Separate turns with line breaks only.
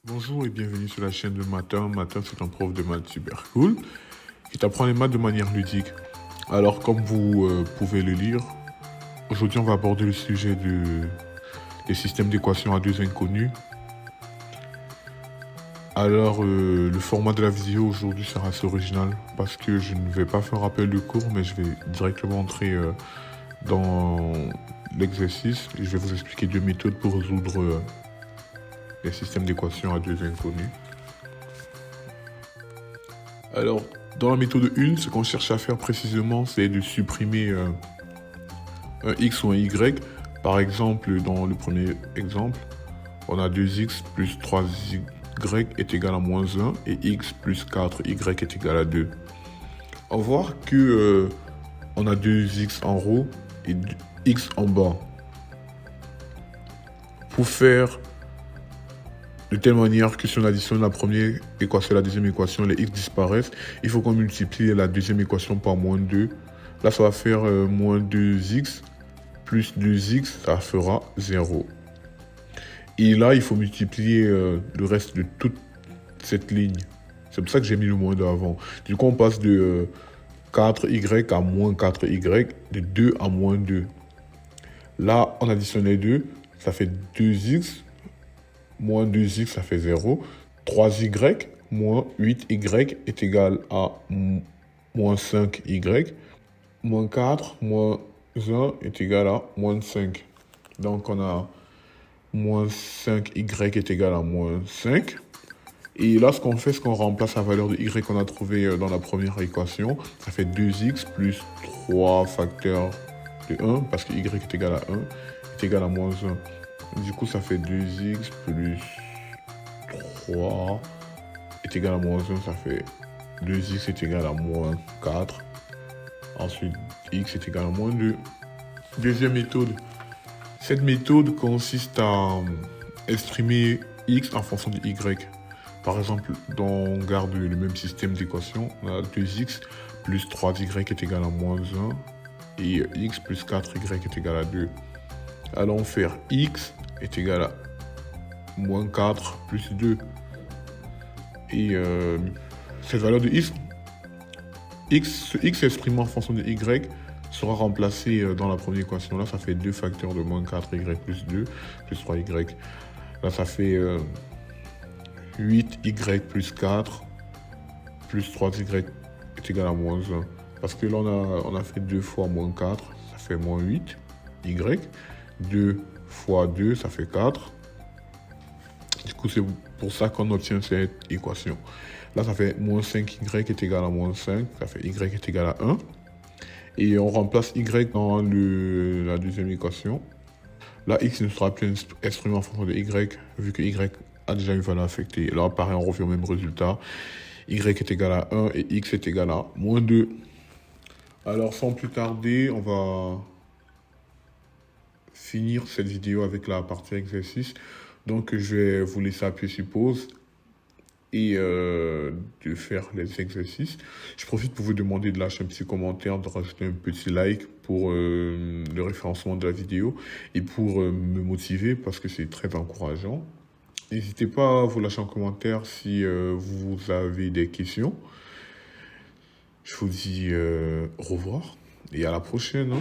Bonjour et bienvenue sur la chaîne de Matin. Matin, c'est un prof de maths super cool qui t'apprend les maths de manière ludique. Alors, comme vous pouvez le lire, aujourd'hui, on va aborder le sujet des systèmes d'équations à deux inconnus. Alors, le format de la vidéo aujourd'hui sera assez original parce que je ne vais pas faire rappel de cours, mais je vais directement entrer dans l'exercice. Je vais vous expliquer deux méthodes pour résoudre les systèmes d'équations à deux inconnus. Alors, dans la méthode 1, ce qu'on cherche à faire précisément, c'est de supprimer un x ou un y. Par exemple, dans le premier exemple, on a 2x plus 3y est égal à moins 1 et x plus 4y est égal à 2. On voit que on a 2x en haut et x en bas. Pour faire de telle manière que si on additionne la première équation et la deuxième équation, les x disparaissent, il faut qu'on multiplie la deuxième équation par moins 2. Là, ça va faire moins 2x plus 2x, ça fera 0. Et là, il faut multiplier le reste de toute cette ligne. C'est pour ça que j'ai mis le moins 2 avant. Du coup, on passe de 4y à moins 4y, de 2 à moins 2. Là, on additionne les deux, ça fait 2x. Moins 2x, ça fait 0. 3y moins 8y est égal à moins 5y. Moins 4 moins 1 est égal à moins 5. Donc, on a moins 5y est égal à moins 5. Et là, ce qu'on fait, c'est qu'on remplace la valeur de y qu'on a trouvée dans la première équation. Ça fait 2x plus 3 facteurs de 1, parce que y est égal à 1, est égal à moins 1. Du coup, ça fait 2x plus 3 est égal à moins 1, ça fait 2x est égal à moins 4. Ensuite, x est égal à moins 2. Deuxième méthode. Cette méthode consiste à exprimer x en fonction de y. Par exemple, on garde le même système d'équation. On a 2x plus 3y est égal à moins 1 et x plus 4y est égal à 2. Allons faire x est égal à moins 4 plus 2. Et cette valeur de x exprimé en fonction de y sera remplacé dans la première équation. Là, ça fait 2 facteurs de moins 4y plus 2 plus 3y. Là, ça fait 8y plus 4 plus 3y est égal à moins 1. Parce que là, on a fait 2 fois moins 4, ça fait moins 8y. 2 fois 2, ça fait 4. Du coup, c'est pour ça qu'on obtient cette équation. Là, ça fait moins 5y est égal à moins 5. Ça fait y est égal à 1. Et on remplace y dans la deuxième équation. Là, x ne sera plus exprimé en fonction de y, vu que y a déjà une valeur affectée. Là, pareil, on revient au même résultat. Y est égal à 1 et x est égal à moins 2. Alors, sans plus tarder, on va finir cette vidéo avec la partie exercice. Donc, je vais vous laisser appuyer sur pause et de faire les exercices. Je profite pour vous demander de lâcher un petit commentaire, de rajouter un petit like pour le référencement de la vidéo et pour me motiver parce que c'est très encourageant. N'hésitez pas à vous lâcher un commentaire si vous avez des questions. Je vous dis au revoir et à la prochaine.